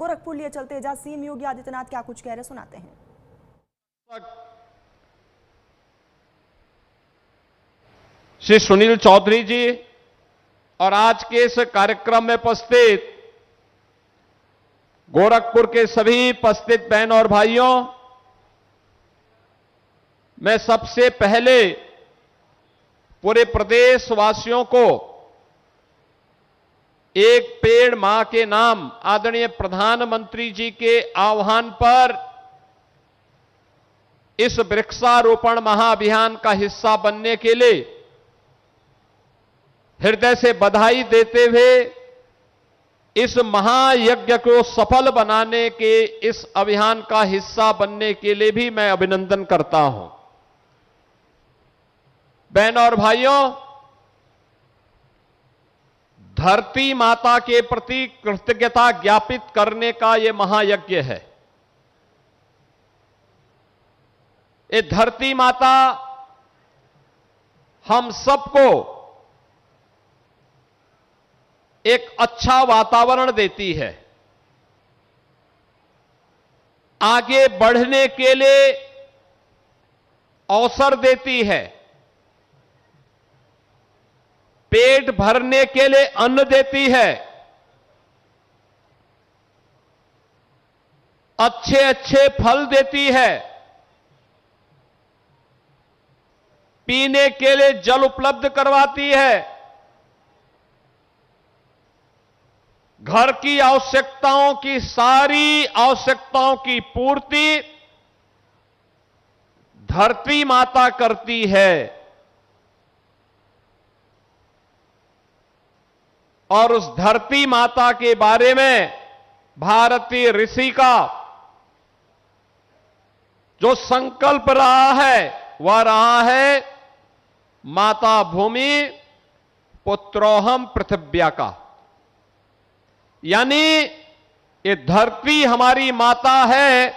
गोरखपुर लिए चलते हैं, जहां सीएम योगी आदित्यनाथ क्या कुछ कह रहे सुनाते हैं। श्री सुनील चौधरी जी और आज के इस कार्यक्रम में उपस्थित गोरखपुर के सभी उपस्थित बहन और भाइयों, मैं सबसे पहले पूरे प्रदेशवासियों को एक पेड़ मां के नाम आदरणीय प्रधानमंत्री जी के आह्वान पर इस वृक्षारोपण महाअभियान का हिस्सा बनने के लिए हृदय से बधाई देते हुए इस महायज्ञ को सफल बनाने के इस अभियान का हिस्सा बनने के लिए भी मैं अभिनंदन करता हूं। बहन और भाइयों, धरती माता के प्रति कृतज्ञता ज्ञापित करने का यह महायज्ञ है। ये धरती माता हम सबको एक अच्छा वातावरण देती है, आगे बढ़ने के लिए अवसर देती है, पेट भरने के लिए अन्न देती है, अच्छे अच्छे फल देती है, पीने के लिए जल उपलब्ध करवाती है, घर की आवश्यकताओं की सारी आवश्यकताओं की पूर्ति धरती माता करती है। और उस धरती माता के बारे में भारतीय ऋषि का जो संकल्प रहा है वह रहा है माता भूमि पुत्रोहम पृथिव्या का, यानी ये धरती हमारी माता है,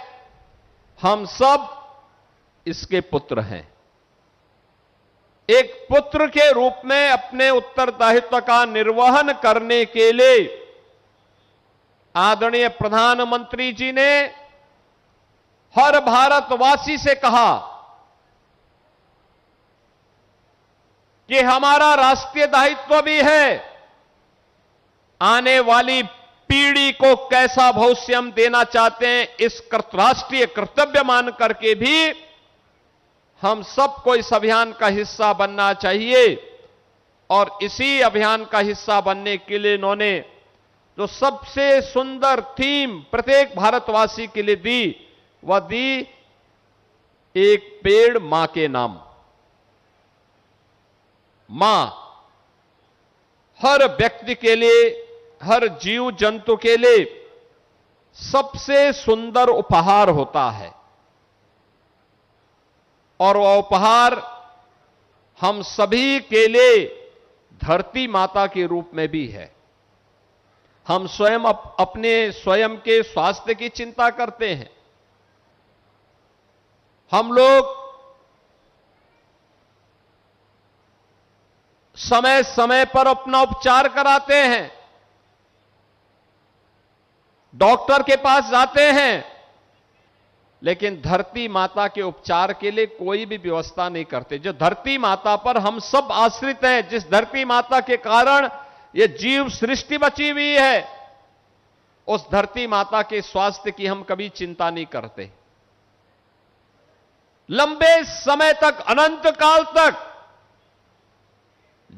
हम सब इसके पुत्र हैं। एक पुत्र के रूप में अपने उत्तरदायित्व का निर्वहन करने के लिए आदरणीय प्रधानमंत्री जी ने हर भारतवासी से कहा कि हमारा राष्ट्रीय दायित्व भी है आने वाली पीढ़ी को कैसा भविष्य हम देना चाहते हैं, इस राष्ट्रीय कर्तव्य मान करके भी हम सबको इस अभियान का हिस्सा बनना चाहिए। और इसी अभियान का हिस्सा बनने के लिए इन्होंने जो सबसे सुंदर थीम प्रत्येक भारतवासी के लिए दी, वह दी एक पेड़ मां के नाम। मां हर व्यक्ति के लिए, हर जीव जंतु के लिए सबसे सुंदर उपहार होता है, और वह उपहार हम सभी के लिए धरती माता के रूप में भी है। हम स्वयं अपने स्वयं के स्वास्थ्य की चिंता करते हैं, हम लोग समय समय पर अपना उपचार कराते हैं, डॉक्टर के पास जाते हैं, लेकिन धरती माता के उपचार के लिए कोई भी व्यवस्था नहीं करते। जो धरती माता पर हम सब आश्रित हैं, जिस धरती माता के कारण ये जीव सृष्टि बची हुई है, उस धरती माता के स्वास्थ्य की हम कभी चिंता नहीं करते। लंबे समय तक, अनंत काल तक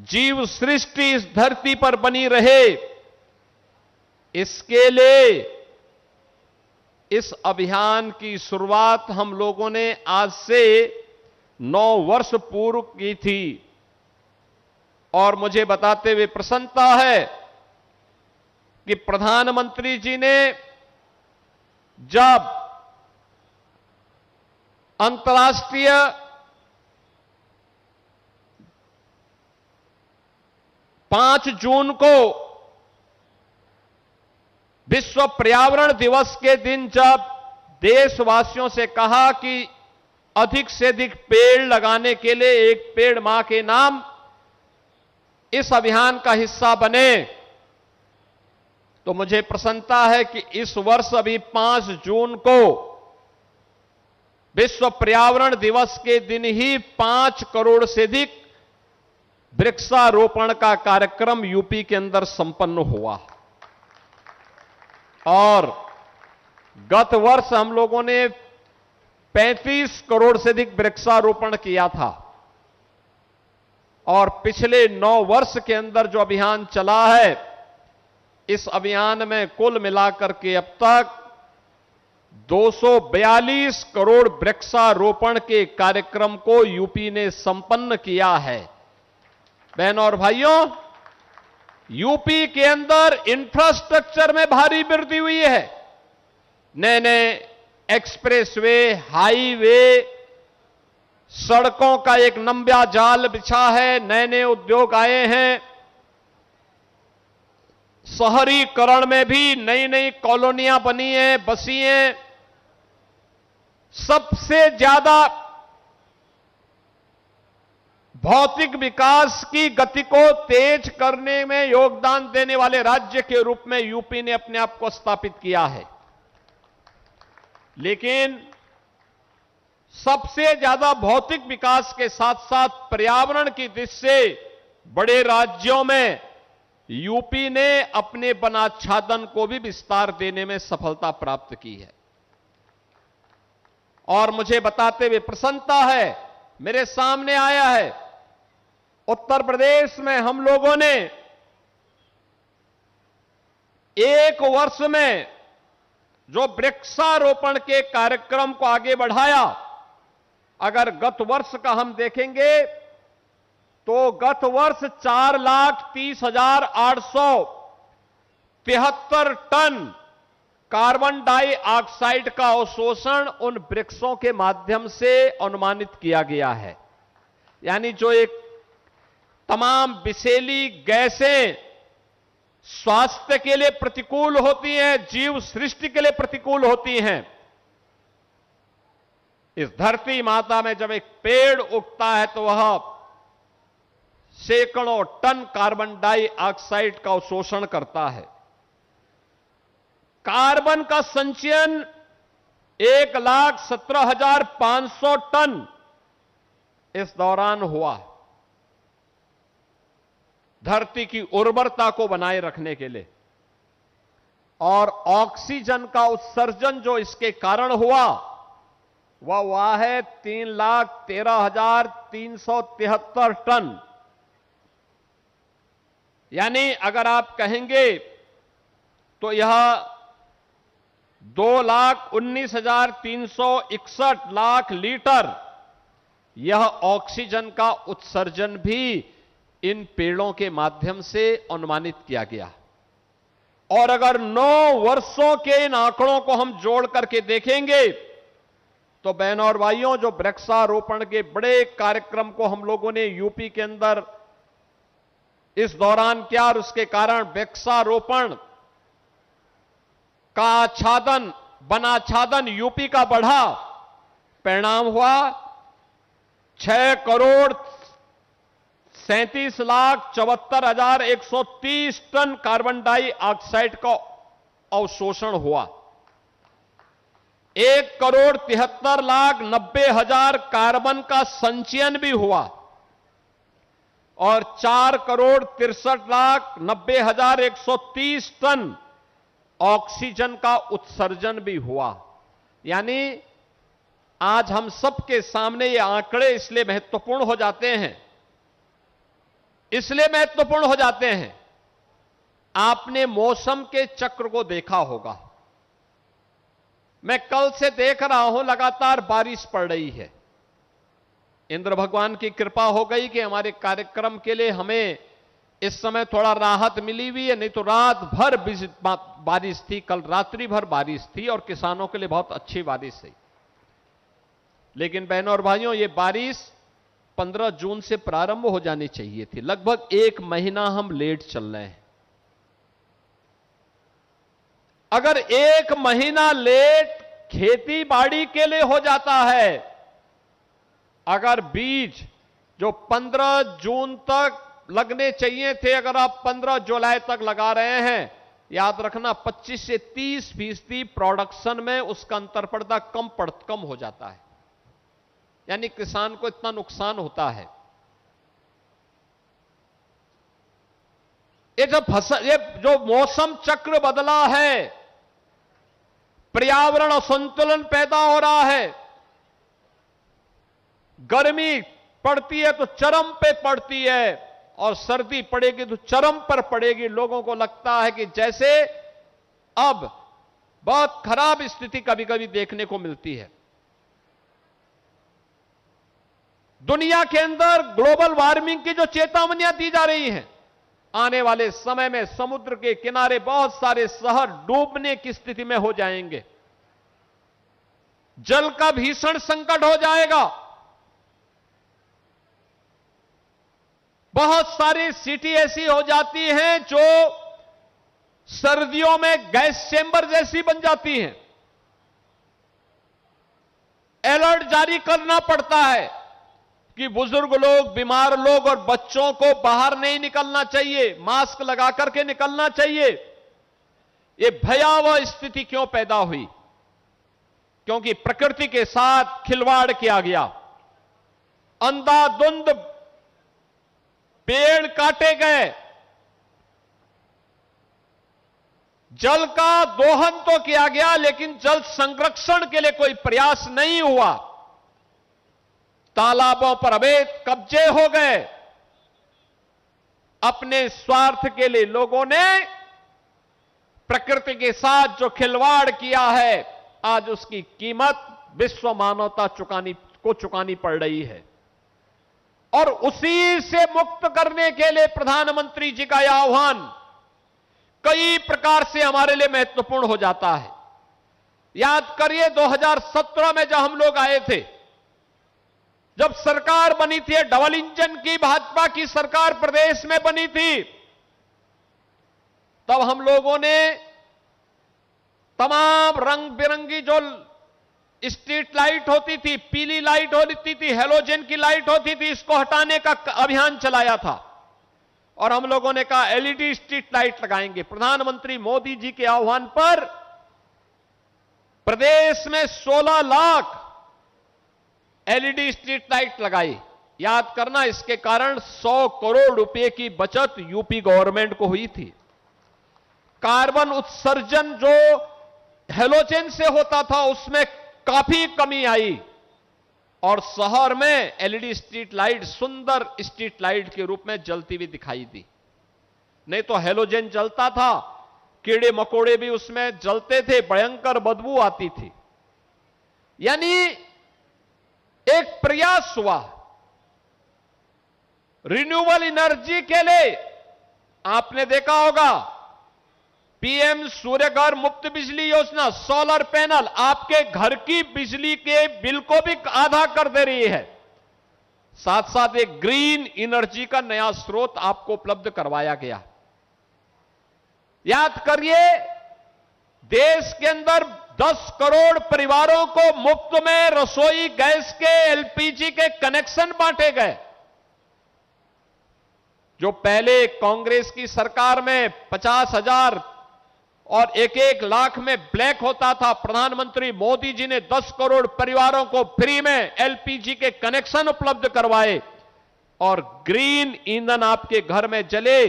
जीव सृष्टि इस धरती पर बनी रहे, इसके लिए इस अभियान की शुरुआत हम लोगों ने आज से 9 वर्ष पूर्व की थी। और मुझे बताते हुए प्रसन्नता है कि प्रधानमंत्री जी ने जब अंतर्राष्ट्रीय पांच जून को विश्व पर्यावरण दिवस के दिन जब देशवासियों से कहा कि अधिक से अधिक पेड़ लगाने के लिए एक पेड़ मां के नाम इस अभियान का हिस्सा बने, तो मुझे प्रसन्नता है कि इस वर्ष अभी 5 जून को विश्व पर्यावरण दिवस के दिन ही 5 करोड़ से अधिक वृक्षारोपण का कार्यक्रम यूपी के अंदर संपन्न हुआ। और गत वर्ष हम लोगों ने 35 करोड़ से अधिक वृक्षारोपण किया था। और पिछले 9 वर्ष के अंदर जो अभियान चला है, इस अभियान में कुल मिलाकर के अब तक 242 करोड़ वृक्षारोपण के कार्यक्रम को यूपी ने संपन्न किया है। बहनों और भाइयों, यूपी के अंदर इंफ्रास्ट्रक्चर में भारी वृद्धि हुई है। नए नए एक्सप्रेसवे, हाईवे, सड़कों का एक लंबा जाल बिछा है, नए नए उद्योग आए हैं। शहरीकरण में भी नई नई कॉलोनियां बनी हैं, बसी हैं। सबसे ज्यादा भौतिक विकास की गति को तेज करने में योगदान देने वाले राज्य के रूप में यूपी ने अपने आप को स्थापित किया है। लेकिन सबसे ज्यादा भौतिक विकास के साथ साथ पर्यावरण की दृष्टि से बड़े राज्यों में यूपी ने अपने वनाच्छादन को भी विस्तार देने में सफलता प्राप्त की है। और मुझे बताते हुए प्रसन्नता है, मेरे सामने आया है, उत्तर प्रदेश में हम लोगों ने एक वर्ष में जो वृक्षारोपण के कार्यक्रम को आगे बढ़ाया, अगर गत वर्ष का हम देखेंगे तो गत वर्ष 4,30,873 टन कार्बन डाइऑक्साइड का अवशोषण उन वृक्षों के माध्यम से अनुमानित किया गया है। यानी जो एक तमाम विषैली गैसें स्वास्थ्य के लिए प्रतिकूल होती हैं, जीव सृष्टि के लिए प्रतिकूल होती हैं, इस धरती माता में जब एक पेड़ उगता है तो वह सैकड़ों टन कार्बन डाइऑक्साइड का अवशोषण करता है। कार्बन का संचयन 1,17,500 टन इस दौरान हुआ, धरती की उर्वरता को बनाए रखने के लिए। और ऑक्सीजन का उत्सर्जन जो इसके कारण हुआ वह हुआ है 3,13,373 टन। यानी अगर आप कहेंगे तो यह 2,19,361 लाख लीटर यह ऑक्सीजन का उत्सर्जन भी इन पेड़ों के माध्यम से अनुमानित किया गया। और अगर 9 वर्षों के इन आंकड़ों को हम जोड़ करके देखेंगे तो बहनों और भाइयों, जो वृक्षारोपण के बड़े कार्यक्रम को हम लोगों ने यूपी के अंदर इस दौरान किया और उसके कारण वृक्षारोपण का आच्छादन, वनाच्छादन यूपी का बढ़ा, परिणाम हुआ 6,37,74,130 टन कार्बन डाइऑक्साइड का अवशोषण हुआ। 1,73,90,000 कार्बन का संचयन भी हुआ और 4,63,90,130 टन ऑक्सीजन का उत्सर्जन भी हुआ। यानी आज हम सबके सामने ये आंकड़े इसलिए महत्वपूर्ण हो जाते हैं, आपने मौसम के चक्र को देखा होगा। मैं कल से देख रहा हूं लगातार बारिश पड़ रही है। इंद्र भगवान की कृपा हो गई कि हमारे कार्यक्रम के लिए हमें इस समय थोड़ा राहत मिली हुई है, नहीं तो रात भर बारिश थी, कल रात्रि भर बारिश थी और किसानों के लिए बहुत अच्छी बारिश है। लेकिन बहनों और भाइयों, ये बारिश 15 जून से प्रारंभ हो जानी चाहिए थी। लगभग 1 महीना हम लेट चल रहे हैं। अगर 1 महीना लेट खेती बाड़ी के लिए हो जाता है, अगर बीज जो 15 जून तक लगने चाहिए थे, अगर आप 15 जुलाई तक लगा रहे हैं याद रखना 25 से 30% प्रोडक्शन में उसका अंतर पड़ता कम हो जाता है, यानी किसान को इतना नुकसान होता है। ये जो मौसम चक्र बदला है, पर्यावरण असंतुलन पैदा हो रहा है, गर्मी पड़ती है तो चरम पे पड़ती है और सर्दी पड़ेगी तो चरम पर पड़ेगी। लोगों को लगता है कि जैसे अब बहुत खराब स्थिति कभी कभी देखने को मिलती है। दुनिया के अंदर ग्लोबल वार्मिंग की जो चेतावनियां दी जा रही हैं, आने वाले समय में समुद्र के किनारे बहुत सारे शहर डूबने की स्थिति में हो जाएंगे, जल का भीषण संकट हो जाएगा। बहुत सारी सिटी ऐसी हो जाती हैं जो सर्दियों में गैस चेंबर जैसी बन जाती हैं। अलर्ट जारी करना पड़ता है कि बुजुर्ग लोग, बीमार लोग और बच्चों को बाहर नहीं निकलना चाहिए, मास्क लगा करके निकलना चाहिए। ये भयावह स्थिति क्यों पैदा हुई? क्योंकि प्रकृति के साथ खिलवाड़ किया गया, अंधाधुंध पेड़ काटे गए, जल का दोहन तो किया गया लेकिन जल संरक्षण के लिए कोई प्रयास नहीं हुआ। तालाबों पर अवैध कब्जे हो गए। अपने स्वार्थ के लिए लोगों ने प्रकृति के साथ जो खिलवाड़ किया है, आज उसकी कीमत विश्व मानवता चुकानी पड़ रही है। और उसी से मुक्त करने के लिए प्रधानमंत्री जी का यह आह्वान कई प्रकार से हमारे लिए महत्वपूर्ण हो जाता है। याद करिए 2017 में जब हम लोग आए थे, जब सरकार बनी थी, डबल इंजन की भाजपा की सरकार प्रदेश में बनी थी, तब हम लोगों ने तमाम रंग बिरंगी जो स्ट्रीट लाइट होती थी, पीली लाइट होती थी, हेलोजन की लाइट होती थी, इसको हटाने का अभियान चलाया था। और हम लोगों ने कहा एलईडी स्ट्रीट लाइट लगाएंगे। प्रधानमंत्री मोदी जी के आह्वान पर प्रदेश में 16 लाख एलईडी स्ट्रीट लाइट लगाई। याद करना, इसके कारण 100 करोड़ रुपए की बचत यूपी गवर्नमेंट को हुई थी। कार्बन उत्सर्जन जो हेलोजन से होता था उसमें काफी कमी आई और शहर में एलईडी स्ट्रीट लाइट सुंदर स्ट्रीट लाइट के रूप में जलती हुई दिखाई दी। नहीं तो हेलोजन जलता था, कीड़े मकोड़े भी उसमें जलते थे, भयंकर बदबू आती थी। यानी एक प्रयास हुआ रिन्यूएबल एनर्जी के लिए। आपने देखा होगा पीएम सूर्य घर मुफ्त बिजली योजना, सोलर पैनल आपके घर की बिजली के बिल को भी आधा कर दे रही है। साथ साथ एक ग्रीन एनर्जी का नया स्रोत आपको उपलब्ध करवाया गया। याद करिए, देश के अंदर 10 करोड़ परिवारों को मुफ्त में रसोई गैस के, एलपीजी के कनेक्शन बांटे गए। जो पहले कांग्रेस की सरकार में 50,000 और 1-1 लाख में ब्लैक होता था, प्रधानमंत्री मोदी जी ने 10 करोड़ परिवारों को फ्री में एलपीजी के कनेक्शन उपलब्ध करवाए और ग्रीन ईंधन आपके घर में जले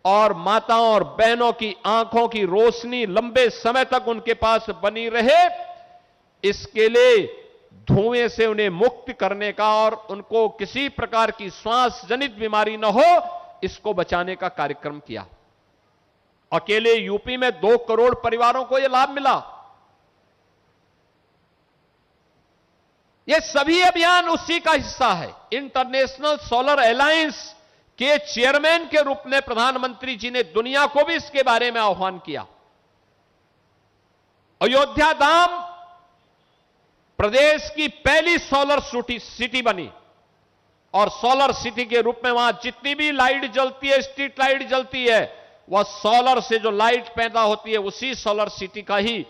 और माताओं और बहनों की आंखों की रोशनी लंबे समय तक उनके पास बनी रहे। इसके लिए धुएं से उन्हें मुक्त करने का और उनको किसी प्रकार की श्वास जनित बीमारी न हो, इसको बचाने का कार्यक्रम किया। अकेले यूपी में 2 करोड़ परिवारों को यह लाभ मिला। यह सभी अभियान उसी का हिस्सा है। इंटरनेशनल सोलर अलायंस के चेयरमैन के रूप में प्रधानमंत्री जी ने दुनिया को भी इसके बारे में आह्वान किया। अयोध्या धाम प्रदेश की पहली सोलर सिटी बनी और सोलर सिटी के रूप में वहां जितनी भी लाइट जलती है, स्ट्रीट लाइट जलती है, वह सोलर से जो लाइट पैदा होती है उसी सोलर सिटी का ही,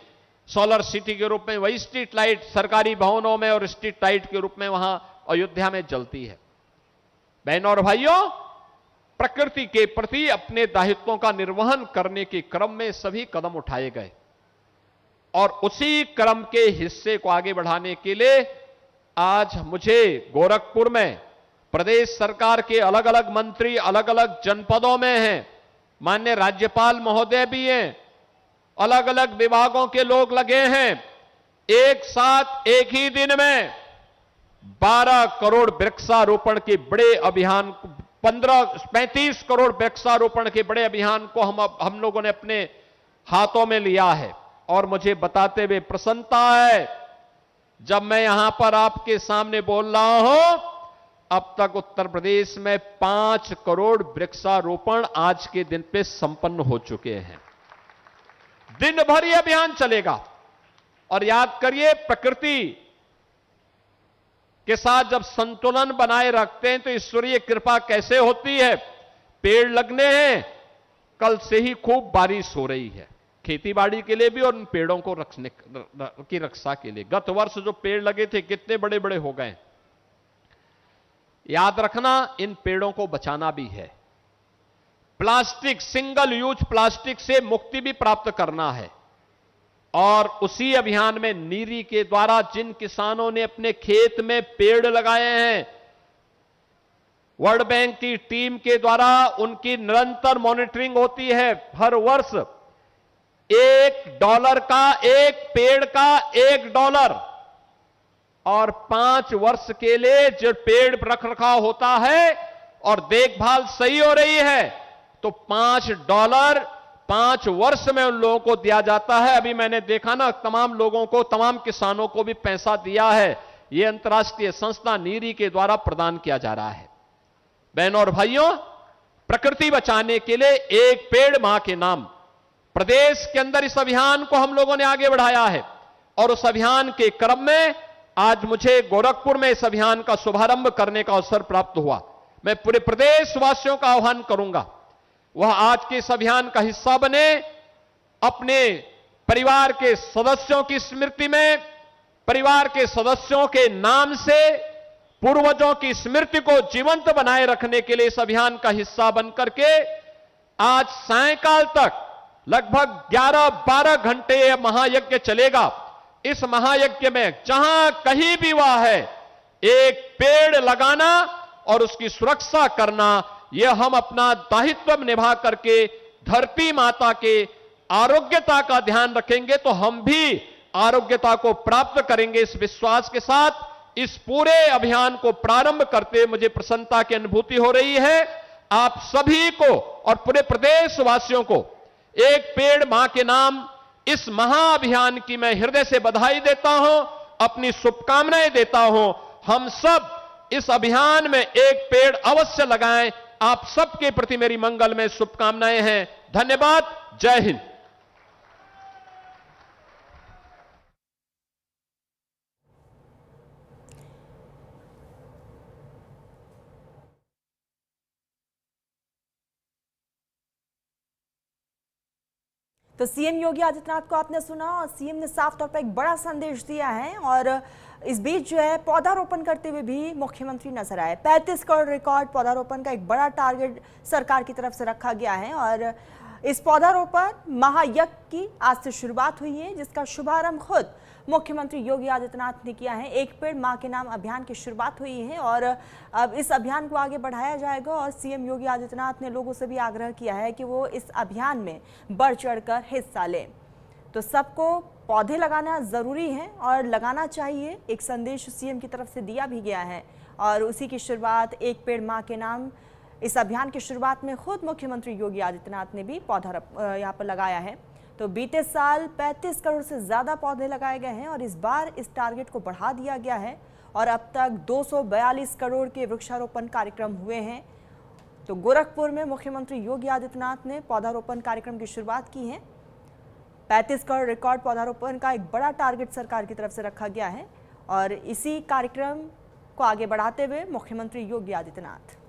सोलर सिटी के रूप में वही स्ट्रीट लाइट सरकारी भवनों में और स्ट्रीट लाइट के रूप में वहां अयोध्या में जलती है। बहनों और भाइयों, प्रकृति के प्रति अपने दायित्वों का निर्वहन करने के क्रम में सभी कदम उठाए गए और उसी क्रम के हिस्से को आगे बढ़ाने के लिए आज मुझे गोरखपुर में प्रदेश सरकार के अलग अलग मंत्री अलग अलग जनपदों में हैं, माननीय राज्यपाल महोदय भी हैं, अलग अलग विभागों के लोग लगे हैं। एक साथ एक ही दिन में 12 करोड़ वृक्षारोपण के बड़े अभियान, 35 करोड़ वृक्षारोपण के बड़े अभियान को हम लोगों ने अपने हाथों में लिया है और मुझे बताते हुए प्रसन्नता है, जब मैं यहां पर आपके सामने बोल रहा हूं, अब तक उत्तर प्रदेश में 5 करोड़ वृक्षारोपण आज के दिन पे संपन्न हो चुके हैं। दिन भर यह अभियान चलेगा और याद करिए, प्रकृति के साथ जब संतुलन बनाए रखते हैं तो ईश्वरीय कृपा कैसे होती है। पेड़ लगने हैं, कल से ही खूब बारिश हो रही है, खेती बाड़ी के लिए भी और उन पेड़ों को रखने की रक्षा के लिए। गत वर्ष जो पेड़ लगे थे कितने बड़े बड़े हो गए। याद रखना, इन पेड़ों को बचाना भी है। प्लास्टिक, सिंगल यूज प्लास्टिक से मुक्ति भी प्राप्त करना है और उसी अभियान में नीरी के द्वारा जिन किसानों ने अपने खेत में पेड़ लगाए हैं, वर्ल्ड बैंक की टीम के द्वारा उनकी निरंतर मॉनिटरिंग होती है। हर वर्ष $1 का, एक पेड़ का $1 और 5 वर्ष के लिए जो पेड़ रख रखाव होता है और देखभाल सही हो रही है तो $5 5 वर्ष में उन लोगों को दिया जाता है। अभी मैंने देखा ना, तमाम लोगों को, तमाम किसानों को भी पैसा दिया है। यह अंतर्राष्ट्रीय संस्था नीरी के द्वारा प्रदान किया जा रहा है। बहनों और भाइयों, प्रकृति बचाने के लिए एक पेड़ मां के नाम, प्रदेश के अंदर इस अभियान को हम लोगों ने आगे बढ़ाया है और उस अभियान के क्रम में आज मुझे गोरखपुर में इस अभियान का शुभारंभ करने का अवसर प्राप्त हुआ। मैं पूरे प्रदेश वासियों का आह्वान करूंगा, वह आज के इस अभियान का हिस्सा बने, अपने परिवार के सदस्यों की स्मृति में, परिवार के सदस्यों के नाम से पूर्वजों की स्मृति को जीवंत बनाए रखने के लिए इस अभियान का हिस्सा बनकर के आज सायंकाल तक लगभग 11-12 घंटे यह महायज्ञ चलेगा। इस महायज्ञ में जहां कहीं भी वह है, एक पेड़ लगाना और उसकी सुरक्षा करना, यह हम अपना दायित्व निभा करके धरती माता के आरोग्यता का ध्यान रखेंगे तो हम भी आरोग्यता को प्राप्त करेंगे। इस विश्वास के साथ इस पूरे अभियान को प्रारंभ करते मुझे प्रसन्नता की अनुभूति हो रही है। आप सभी को और पूरे प्रदेशवासियों को एक पेड़ मां के नाम इस महाअभियान की मैं हृदय से बधाई देता हूं, अपनी शुभकामनाएं देता हूं। हम सब इस अभियान में एक पेड़ अवश्य लगाएं। आप सबके प्रति मेरी मंगल में शुभकामनाएं हैं। धन्यवाद। जय हिंद। तो सीएम योगी आदित्यनाथ को आपने सुना और सीएम ने साफ तौर पर एक बड़ा संदेश दिया है और इस बीच जो है पौधारोपण करते हुए भी मुख्यमंत्री नजर आए। 35 करोड़ रिकॉर्ड पौधारोपण का एक बड़ा टारगेट सरकार की तरफ से रखा गया है और इस पौधारोपण महायज्ञ की आज से शुरुआत हुई है, जिसका शुभारंभ खुद मुख्यमंत्री योगी आदित्यनाथ ने किया है। एक पेड़ मां के नाम अभियान की शुरुआत हुई है और अब इस अभियान को आगे बढ़ाया जाएगा और सीएम योगी आदित्यनाथ ने लोगों से भी आग्रह किया है कि वो इस अभियान में बढ़ चढ़कर हिस्सा लें। तो सबको पौधे लगाना जरूरी है और लगाना चाहिए, एक संदेश सीएम की तरफ से दिया भी गया है और उसी की शुरुआत एक पेड़ मां के नाम इस अभियान की शुरुआत में खुद मुख्यमंत्री योगी आदित्यनाथ ने भी पौधा यहाँ पर लगाया है। तो बीते साल 35 करोड़ से ज़्यादा पौधे लगाए गए हैं और इस बार इस टारगेट को बढ़ा दिया गया है और अब तक 242 करोड़ के वृक्षारोपण कार्यक्रम हुए हैं। तो गोरखपुर में मुख्यमंत्री योगी आदित्यनाथ ने पौधारोपण कार्यक्रम की शुरुआत की है। 35 करोड़ रिकॉर्ड पौधारोपण का एक बड़ा टारगेट सरकार की तरफ से रखा गया है और इसी कार्यक्रम को आगे बढ़ाते हुए मुख्यमंत्री योगी आदित्यनाथ